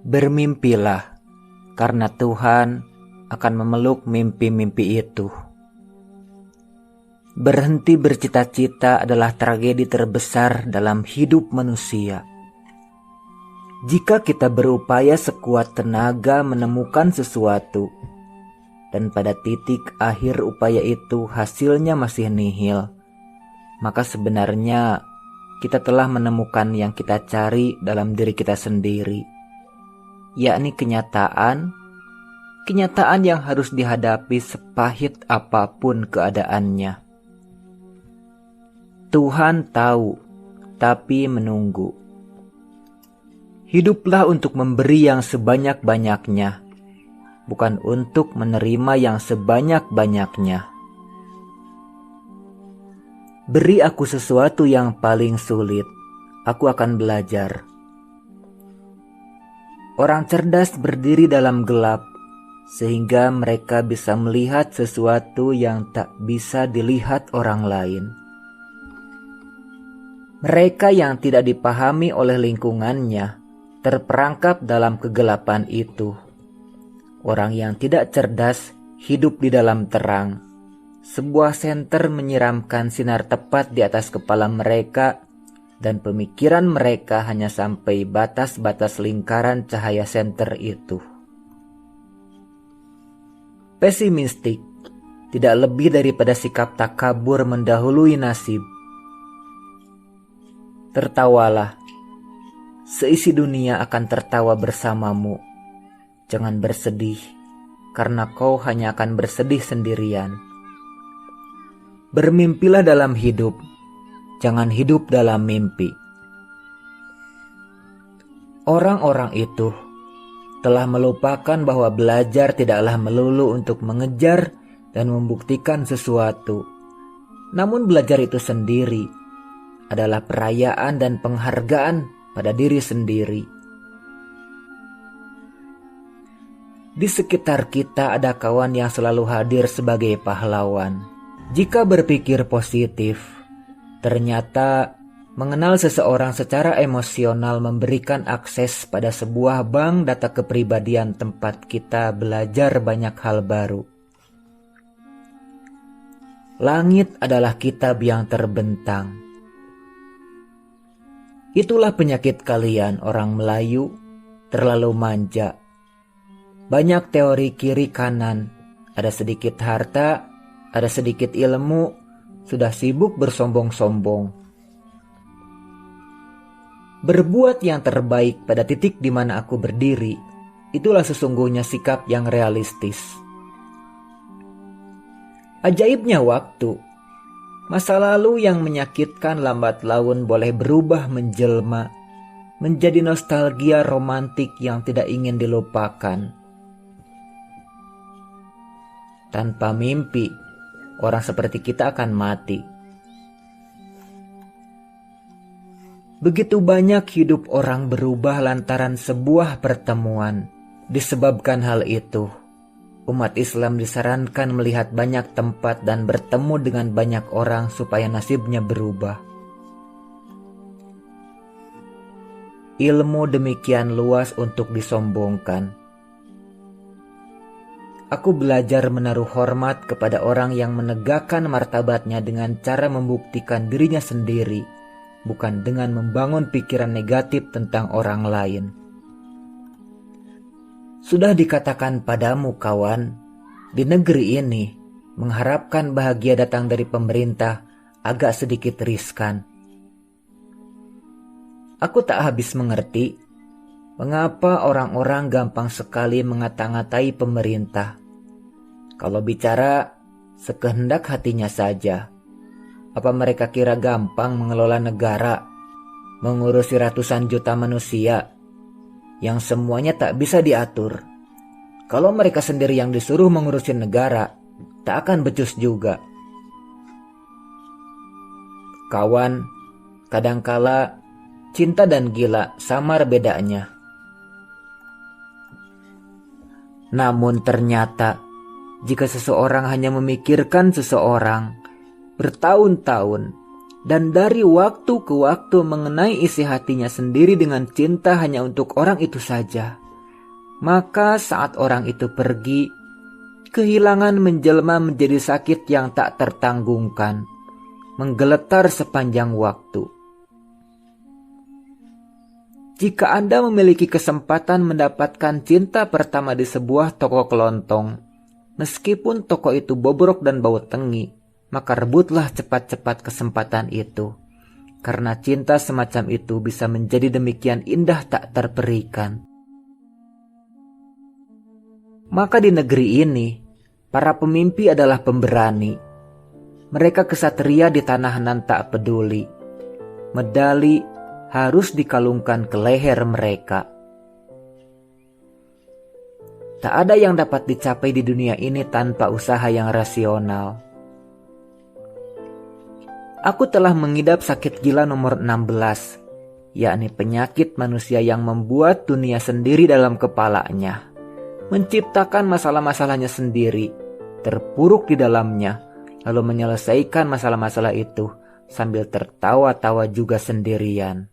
Bermimpilah, karena Tuhan akan memeluk mimpi-mimpi itu. Berhenti bercita-cita adalah tragedi terbesar dalam hidup manusia. Jika kita berupaya sekuat tenaga menemukan sesuatu, dan pada titik akhir upaya itu hasilnya masih nihil, maka sebenarnya kita telah menemukan yang kita cari dalam diri kita sendiri, yakni kenyataan yang harus dihadapi sepahit apapun keadaannya. Tuhan tahu, tapi menunggu. Hiduplah untuk memberi yang sebanyak-banyaknya, bukan untuk menerima yang sebanyak-banyaknya. Beri aku sesuatu yang paling sulit, aku akan belajar. Orang cerdas berdiri dalam gelap, sehingga mereka bisa melihat sesuatu yang tak bisa dilihat orang lain. Mereka yang tidak dipahami oleh lingkungannya terperangkap dalam kegelapan itu. Orang yang tidak cerdas hidup di dalam terang. Sebuah senter menyiramkan sinar tepat di atas kepala mereka, dan pemikiran mereka hanya sampai batas-batas lingkaran cahaya senter itu. Pesimistik tidak lebih daripada sikap takabur mendahului nasib. Tertawalah, seisi dunia akan tertawa bersamamu. Jangan bersedih, karena kau hanya akan bersedih sendirian. Bermimpilah dalam hidup, jangan hidup dalam mimpi. Orang-orang itu telah melupakan bahwa belajar tidaklah melulu untuk mengejar dan membuktikan sesuatu. Namun belajar itu sendiri adalah perayaan dan penghargaan pada diri sendiri. Di sekitar kita ada kawan yang selalu hadir sebagai pahlawan. Jika berpikir positif, ternyata mengenal seseorang secara emosional memberikan akses pada sebuah bank data kepribadian tempat kita belajar banyak hal baru. Langit adalah kitab yang terbentang. Itulah penyakit kalian orang Melayu, terlalu manja. Banyak teori kiri kanan, ada sedikit harta, ada sedikit ilmu, sudah sibuk bersombong-sombong. Berbuat yang terbaik pada titik di mana aku berdiri, itulah sesungguhnya sikap yang realistis. Ajaibnya waktu, masa lalu yang menyakitkan lambat laun boleh berubah menjelma, menjadi nostalgia romantik yang tidak ingin dilupakan. Tanpa mimpi, orang seperti kita akan mati. Begitu banyak hidup orang berubah lantaran sebuah pertemuan. Disebabkan hal itu, umat Islam disarankan melihat banyak tempat dan bertemu dengan banyak orang supaya nasibnya berubah. Ilmu demikian luas untuk disombongkan. Aku belajar menaruh hormat kepada orang yang menegakkan martabatnya dengan cara membuktikan dirinya sendiri, bukan dengan membangun pikiran negatif tentang orang lain. Sudah dikatakan padamu kawan, di negeri ini mengharapkan bahagia datang dari pemerintah agak sedikit riskan. Aku tak habis mengerti mengapa orang-orang gampang sekali ngata-ngatai pemerintah. Kalau bicara sekehendak hatinya saja. Apa mereka kira gampang mengelola negara, mengurusi ratusan juta manusia, yang semuanya tak bisa diatur? Kalau mereka sendiri yang disuruh mengurusi negara, tak akan becus juga. Kawan, kadangkala cinta dan gila samar bedanya. Namun ternyata, jika seseorang hanya memikirkan seseorang bertahun-tahun dan dari waktu ke waktu mengenai isi hatinya sendiri dengan cinta hanya untuk orang itu saja, Maka saat orang itu pergi, kehilangan menjelma menjadi sakit yang tak tertanggungkan, menggeletar sepanjang waktu. Jika Anda memiliki kesempatan mendapatkan cinta pertama di sebuah toko kelontong, meskipun toko itu bobrok dan bau tengi, maka rebutlah cepat-cepat kesempatan itu. Karena cinta semacam itu bisa menjadi demikian indah tak terperikan. Maka di negeri ini, para pemimpi adalah pemberani. Mereka kesatria di tanah nan tak peduli. Medali harus dikalungkan ke leher mereka. Tak ada yang dapat dicapai di dunia ini tanpa usaha yang rasional. Aku telah mengidap sakit gila nomor 16, yakni penyakit manusia yang membuat dunia sendiri dalam kepalanya, menciptakan masalah-masalahnya sendiri, terpuruk di dalamnya, lalu menyelesaikan masalah-masalah itu sambil tertawa-tawa juga sendirian.